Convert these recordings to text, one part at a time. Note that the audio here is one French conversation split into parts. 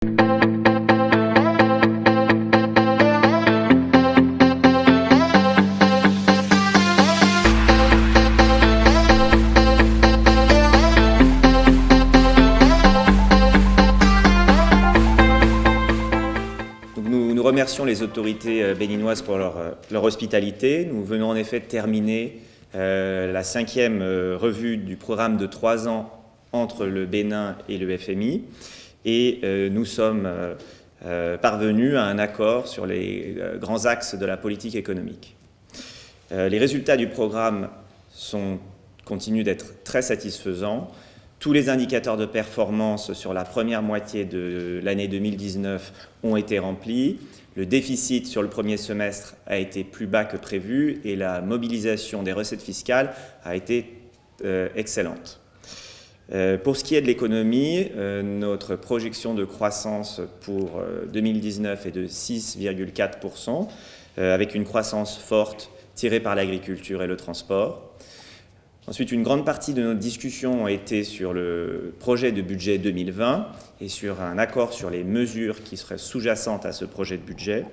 Nous remercions les autorités béninoises pour leur hospitalité. Nous venons en effet de terminer la 5e revue du programme de 3 ans entre le Bénin et le FMI et nous sommes parvenus à un accord sur les grands axes de la politique économique. Les résultats du programme continuent d'être très satisfaisants. Tous les indicateurs de performance sur la première moitié de l'année 2019 ont été remplis. Le déficit sur le premier semestre a été plus bas que prévu et la mobilisation des recettes fiscales a été excellente. Pour ce qui est de l'économie, notre projection de croissance pour 2019 est de 6,4%, avec une croissance forte tirée par l'agriculture et le transport. Ensuite, une grande partie de notre discussion a été sur le projet de budget 2020 et sur un accord sur les mesures qui seraient sous-jacentes à ce projet de budget.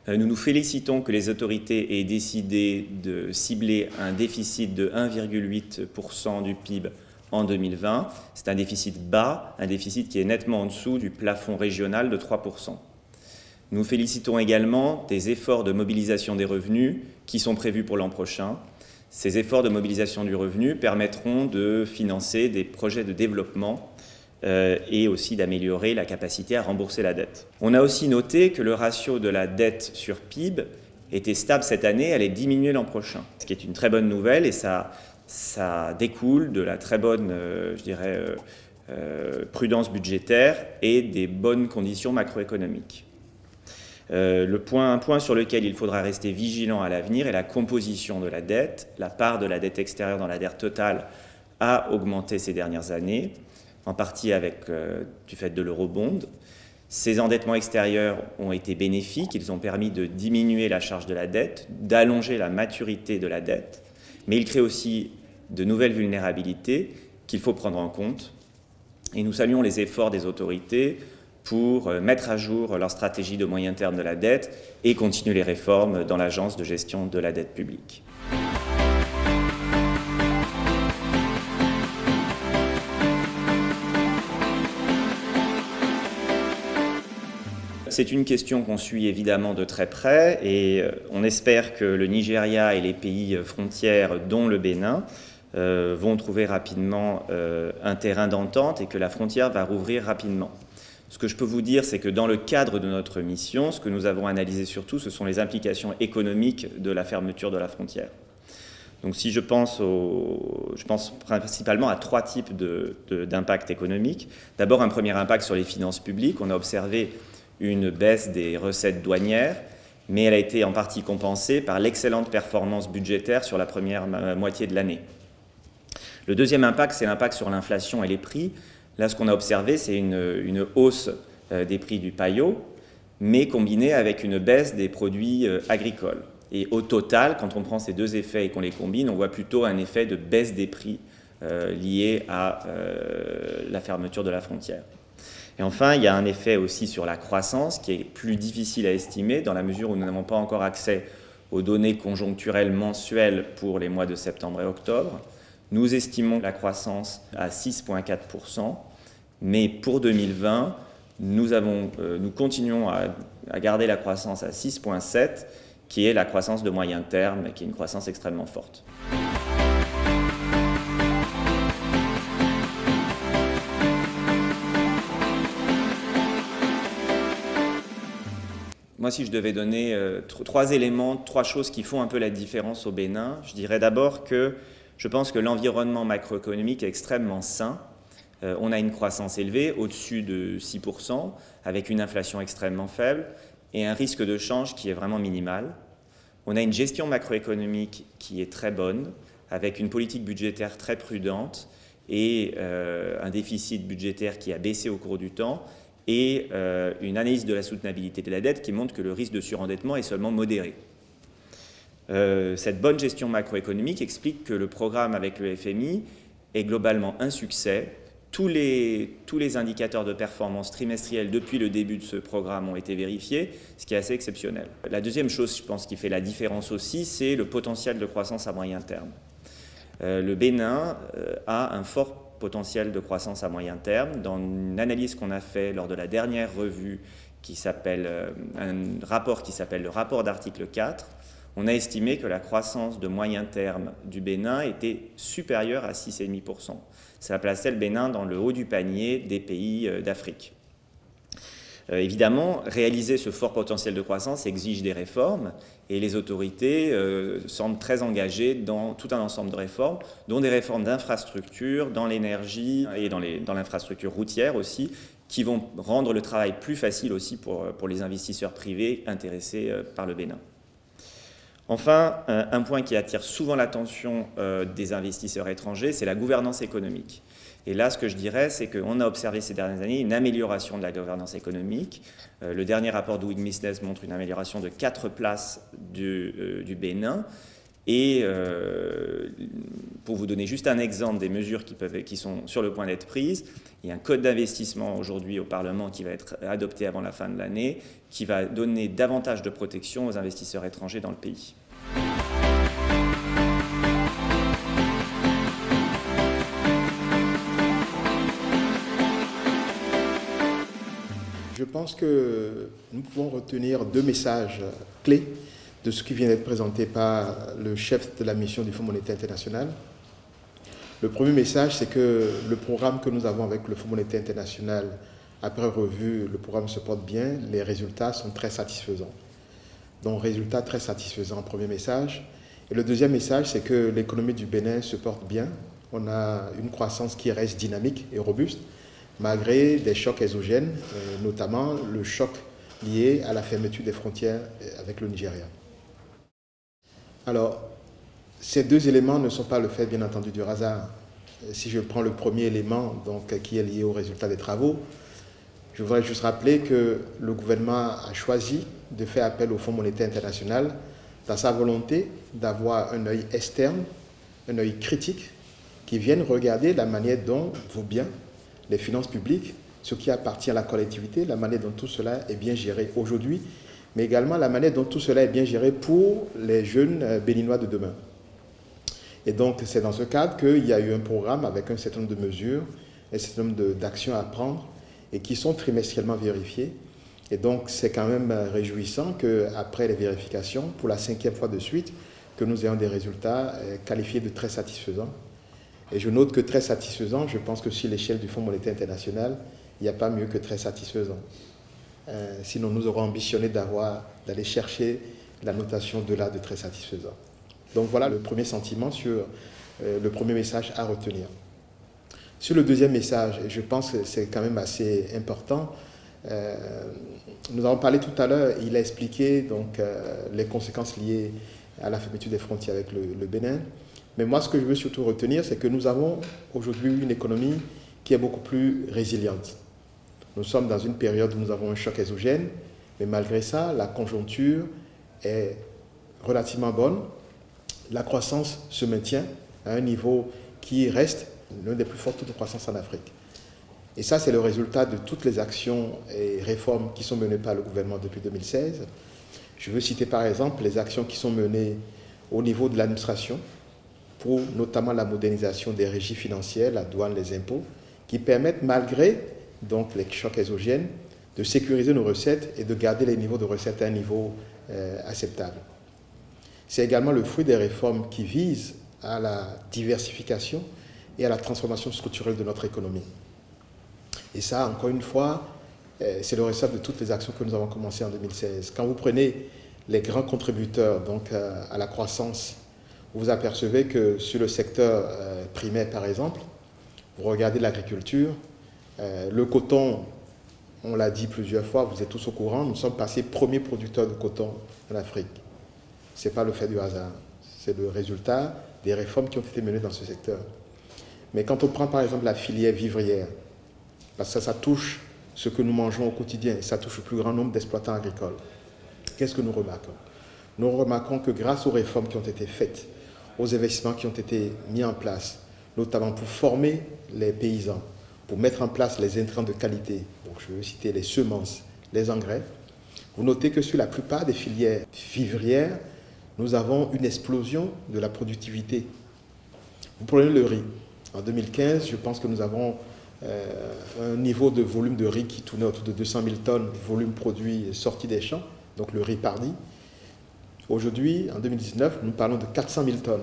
Nous nous félicitons que les autorités aient décidé de cibler un déficit de 1,8% du PIB en 2020. C'est un déficit bas, un déficit qui est nettement en dessous du plafond régional de 3%. Nous nous félicitons également des efforts de mobilisation des revenus qui sont prévus pour l'an prochain. Ces efforts de mobilisation du revenu permettront de financer des projets de développement et aussi d'améliorer la capacité à rembourser la dette. On a aussi noté que le ratio de la dette sur PIB était stable cette année, allait diminuer l'an prochain, ce qui est une très bonne nouvelle et ça découle de la très bonne, prudence budgétaire et des bonnes conditions macroéconomiques. Un point sur lequel il faudra rester vigilant à l'avenir est la composition de la dette. La part de la dette extérieure dans la dette totale a augmenté ces dernières années, en partie du fait de l'eurobond. Ces endettements extérieurs ont été bénéfiques, ils ont permis de diminuer la charge de la dette, d'allonger la maturité de la dette, mais ils créent aussi de nouvelles vulnérabilités qu'il faut prendre en compte. Et nous saluons les efforts des autorités pour mettre à jour leur stratégie de moyen terme de la dette et continuer les réformes dans l'Agence de gestion de la dette publique. C'est une question qu'on suit évidemment de très près et on espère que le Nigeria et les pays frontières, dont le Bénin, vont trouver rapidement un terrain d'entente et que la frontière va rouvrir rapidement. Ce que je peux vous dire, c'est que dans le cadre de notre mission, ce que nous avons analysé surtout, ce sont les implications économiques de la fermeture de la frontière. Donc si je pense principalement à 3 types d'impacts économiques. D'abord, un premier impact sur les finances publiques. On a observé une baisse des recettes douanières, mais elle a été en partie compensée par l'excellente performance budgétaire sur la première moitié de l'année. Le deuxième impact, c'est l'impact sur l'inflation et les prix. Là, ce qu'on a observé, c'est une hausse des prix du paillot, mais combinée avec une baisse des produits agricoles. Et au total, quand on prend ces deux effets et qu'on les combine, on voit plutôt un effet de baisse des prix lié à la fermeture de la frontière. Et enfin, il y a un effet aussi sur la croissance qui est plus difficile à estimer dans la mesure où nous n'avons pas encore accès aux données conjoncturelles mensuelles pour les mois de septembre et octobre. Nous estimons la croissance à 6,4%, mais pour 2020, nous continuons à garder la croissance à 6,7%, qui est la croissance de moyen terme, qui est une croissance extrêmement forte. Moi, si je devais donner 3 éléments, 3 choses qui font un peu la différence au Bénin, je dirais d'abord que je pense que l'environnement macroéconomique est extrêmement sain. On a une croissance élevée, au-dessus de 6%, avec une inflation extrêmement faible et un risque de change qui est vraiment minimal. On a une gestion macroéconomique qui est très bonne, avec une politique budgétaire très prudente et un déficit budgétaire qui a baissé au cours du temps et une analyse de la soutenabilité de la dette qui montre que le risque de surendettement est seulement modéré. Cette bonne gestion macroéconomique explique que le programme avec le FMI est globalement un succès, tous les indicateurs de performance trimestriels depuis le début de ce programme ont été vérifiés, ce qui est assez exceptionnel. La deuxième chose, je pense, qui fait la différence aussi, c'est le potentiel de croissance à moyen terme. Le Bénin a un fort potentiel de croissance à moyen terme. Dans une analyse qu'on a fait lors de la dernière revue, un rapport qui s'appelle le rapport d'article 4, on a estimé que la croissance de moyen terme du Bénin était supérieure à 6,5%. Ça plaçait le Bénin dans le haut du panier des pays d'Afrique. Évidemment, réaliser ce fort potentiel de croissance exige des réformes et les autorités semblent très engagées dans tout un ensemble de réformes, dont des réformes d'infrastructures, dans l'énergie et dans l'infrastructure routière aussi, qui vont rendre le travail plus facile aussi pour les investisseurs privés intéressés par le Bénin. Enfin, un point qui attire souvent l'attention des investisseurs étrangers, c'est la gouvernance économique. Et là, ce que je dirais, c'est qu'on a observé ces dernières années une amélioration de la gouvernance économique. Le dernier rapport Doing Business montre une amélioration de 4 places du Bénin. Et pour vous donner juste un exemple des mesures qui sont sur le point d'être prises, il y a un code d'investissement aujourd'hui au Parlement qui va être adopté avant la fin de l'année, qui va donner davantage de protection aux investisseurs étrangers dans le pays. Je pense que nous pouvons retenir 2 messages clés de ce qui vient d'être présenté par le chef de la mission du Fonds monétaire international. Le premier message, c'est que le programme que nous avons avec le Fonds monétaire international, après revue, le programme se porte bien, les résultats sont très satisfaisants. Donc, résultats très satisfaisants, premier message. Et le deuxième message, c'est que l'économie du Bénin se porte bien. On a une croissance qui reste dynamique et robuste, malgré des chocs exogènes, notamment le choc lié à la fermeture des frontières avec le Nigeria. Alors, ces 2 éléments ne sont pas le fait, bien entendu, du hasard. Si je prends le premier élément, donc, qui est lié au résultat des travaux, je voudrais juste rappeler que le gouvernement a choisi de faire appel au Fonds monétaire international dans sa volonté d'avoir un œil externe, un œil critique, qui vienne regarder la manière dont vos biens, les finances publiques, ce qui appartient à la collectivité, la manière dont tout cela est bien géré aujourd'hui, mais également la manière dont tout cela est bien géré pour les jeunes béninois de demain. Et donc, c'est dans ce cadre qu'il y a eu un programme avec un certain nombre de mesures, un certain nombre d'actions à prendre et qui sont trimestriellement vérifiées. Et donc, c'est quand même réjouissant qu'après les vérifications, pour la 5e fois de suite, que nous ayons des résultats qualifiés de très satisfaisants. Et je note que très satisfaisant, je pense que sur l'échelle du Fonds monétaire international, il n'y a pas mieux que très satisfaisant. Sinon, nous aurons ambitionné d'aller chercher la notation au-delà de très satisfaisant. Donc voilà le premier sentiment sur le premier message à retenir. Sur le deuxième message, et je pense que c'est quand même assez important, nous avons parlé tout à l'heure, il a expliqué donc, les conséquences liées à la fermeture des frontières avec le Bénin. Mais moi, ce que je veux surtout retenir, c'est que nous avons aujourd'hui une économie qui est beaucoup plus résiliente. Nous sommes dans une période où nous avons un choc exogène, mais malgré ça, la conjoncture est relativement bonne. La croissance se maintient à un niveau qui reste l'un des plus forts taux de croissance en Afrique. Et ça, c'est le résultat de toutes les actions et réformes qui sont menées par le gouvernement depuis 2016. Je veux citer par exemple les actions qui sont menées au niveau de l'administration, pour notamment la modernisation des régies financières, la douane, les impôts, qui permettent, malgré donc, les chocs exogènes, de sécuriser nos recettes et de garder les niveaux de recettes à un niveau acceptable. C'est également le fruit des réformes qui visent à la diversification et à la transformation structurelle de notre économie. Et ça, encore une fois, c'est le résultat de toutes les actions que nous avons commencées en 2016. Quand vous prenez les grands contributeurs donc, à la croissance, vous apercevez que sur le secteur primaire, par exemple, vous regardez l'agriculture, le coton, on l'a dit plusieurs fois, vous êtes tous au courant, nous sommes passés premiers producteurs de coton en Afrique. Ce n'est pas le fait du hasard, c'est le résultat des réformes qui ont été menées dans ce secteur. Mais quand on prend par exemple la filière vivrière, parce que ça touche ce que nous mangeons au quotidien, ça touche le plus grand nombre d'exploitants agricoles. Qu'est-ce que nous remarquons? Nous remarquons que grâce aux réformes qui ont été faites, aux investissements qui ont été mis en place, notamment pour former les paysans, pour mettre en place les intrants de qualité. Donc je veux citer les semences, les engrais. Vous notez que sur la plupart des filières vivrières, nous avons une explosion de la productivité. Vous prenez le riz. En 2015, je pense que nous avons un niveau de volume de riz qui tournait autour de 200 000 tonnes, volume produit sorti des champs, donc le riz pardi. Aujourd'hui, en 2019, nous parlons de 400 000 tonnes.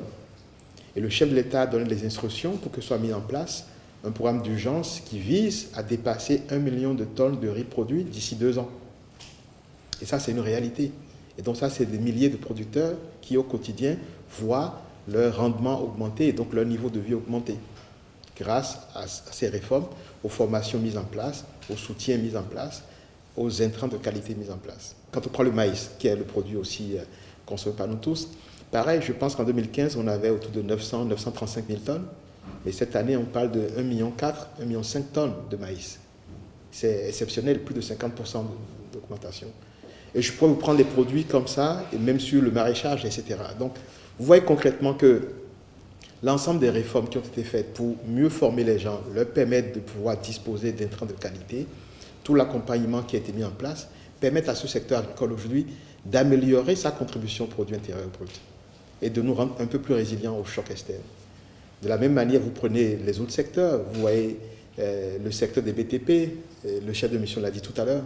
Et le chef de l'État a donné les instructions pour que soit mis en place un programme d'urgence qui vise à dépasser 1 million de tonnes de riz produit d'ici 2 ans. Et ça, c'est une réalité. Et donc ça, c'est des milliers de producteurs qui, au quotidien, voient leur rendement augmenter et donc leur niveau de vie augmenter grâce à ces réformes, aux formations mises en place, au soutien mis en place, aux intrants de qualité mis en place. Quand on prend le maïs, qui est le produit aussi consommé par nous tous, pareil, je pense qu'en 2015, on avait autour de 935 000 tonnes, mais cette année, on parle de 1,4 million, 1,5 million de tonnes de maïs. C'est exceptionnel, plus de 50% d'augmentation. Et je pourrais vous prendre des produits comme ça, et même sur le maraîchage, etc. Donc, vous voyez concrètement que l'ensemble des réformes qui ont été faites pour mieux former les gens, leur permettre de pouvoir disposer d'intrants de qualité, tout l'accompagnement qui a été mis en place, permettent à ce secteur agricole aujourd'hui d'améliorer sa contribution au produit intérieur brut et de nous rendre un peu plus résilients aux chocs externes. De la même manière, vous prenez les autres secteurs, vous voyez le secteur des BTP, le chef de mission l'a dit tout à l'heure,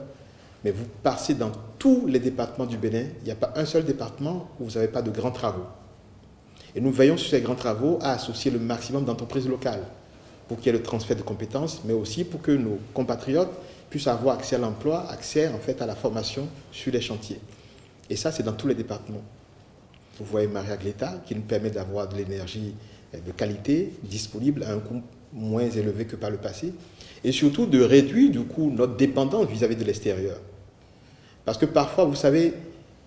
mais vous passez dans tous les départements du Bénin, il n'y a pas un seul département où vous n'avez pas de grands travaux. Et nous veillons sur ces grands travaux à associer le maximum d'entreprises locales pour qu'il y ait le transfert de compétences, mais aussi pour que nos compatriotes puissent avoir accès à l'emploi, accès en fait à la formation sur les chantiers. Et ça, c'est dans tous les départements. Vous voyez Maria Gleta, qui nous permet d'avoir de l'énergie de qualité, disponible à un coût moins élevé que par le passé, et surtout de réduire du coup notre dépendance vis-à-vis de l'extérieur. Parce que parfois, vous savez,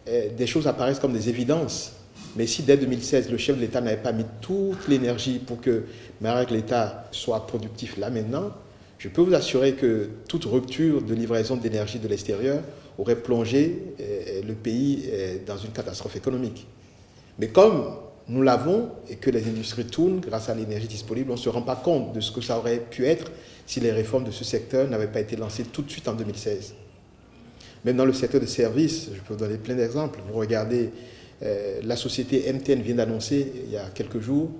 des choses apparaissent comme des évidences, mais si dès 2016, le chef de l'État n'avait pas mis toute l'énergie pour que Maria Gleta soit productif là maintenant, je peux vous assurer que toute rupture de livraison d'énergie de l'extérieur aurait plongé le pays dans une catastrophe économique. Mais comme nous l'avons et que les industries tournent grâce à l'énergie disponible, on ne se rend pas compte de ce que ça aurait pu être si les réformes de ce secteur n'avaient pas été lancées tout de suite en 2016. Même dans le secteur des services, je peux vous donner plein d'exemples. Vous regardez, la société MTN vient d'annoncer il y a quelques jours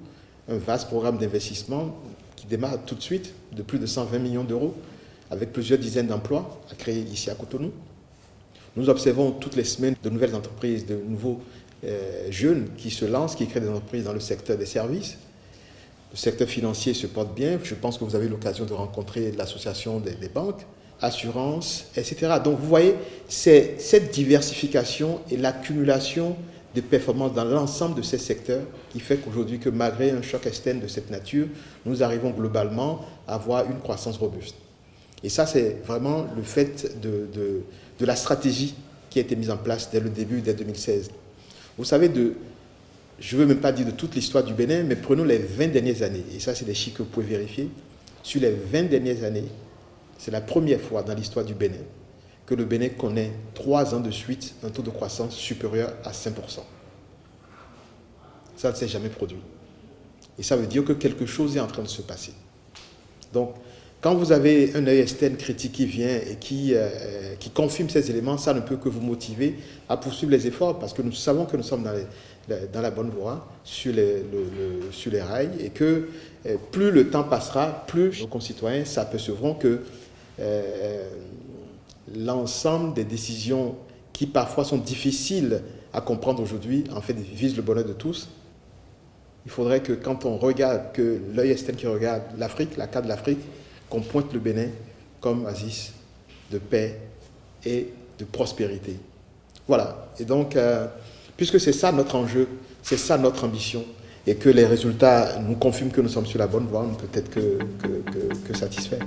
un vaste programme d'investissement qui démarre tout de suite de plus de 120 millions d'euros avec plusieurs dizaines d'emplois à créer ici à Cotonou. Nous observons toutes les semaines de nouvelles entreprises, de nouveaux jeunes qui se lancent, qui créent des entreprises dans le secteur des services. Le secteur financier se porte bien. Je pense que vous avez eu l'occasion de rencontrer l'association des banques, assurances, etc. Donc vous voyez, c'est cette diversification et l'accumulation de performances dans l'ensemble de ces secteurs qui fait qu'aujourd'hui, que malgré un choc externe de cette nature, nous arrivons globalement à avoir une croissance robuste. Et ça, c'est vraiment le fait de la stratégie qui a été mise en place dès le début, dès 2016. Vous savez, je ne veux même pas dire de toute l'histoire du Bénin, mais prenons les 20 dernières années, et ça, c'est des chiffres que vous pouvez vérifier. Sur les 20 dernières années, c'est la première fois dans l'histoire du Bénin que le Bénin connaît 3 ans de suite un taux de croissance supérieur à 5%. Ça ne s'est jamais produit. Et ça veut dire que quelque chose est en train de se passer. Donc, quand vous avez un œil externe critique qui vient et qui confirme ces éléments, ça ne peut que vous motiver à poursuivre les efforts parce que nous savons que nous sommes dans la bonne voie, sur les rails, et que plus le temps passera, plus nos concitoyens s'apercevront que l'ensemble des décisions qui parfois sont difficiles à comprendre aujourd'hui, en fait, visent le bonheur de tous. Il faudrait que quand on regarde, que l'œil externe qui regarde l'Afrique, la carte de l'Afrique, qu'on pointe le Bénin comme oasis de paix et de prospérité. Voilà. Et donc, puisque c'est ça notre enjeu, c'est ça notre ambition, et que les résultats nous confirment que nous sommes sur la bonne voie, on ne peut être que satisfaits.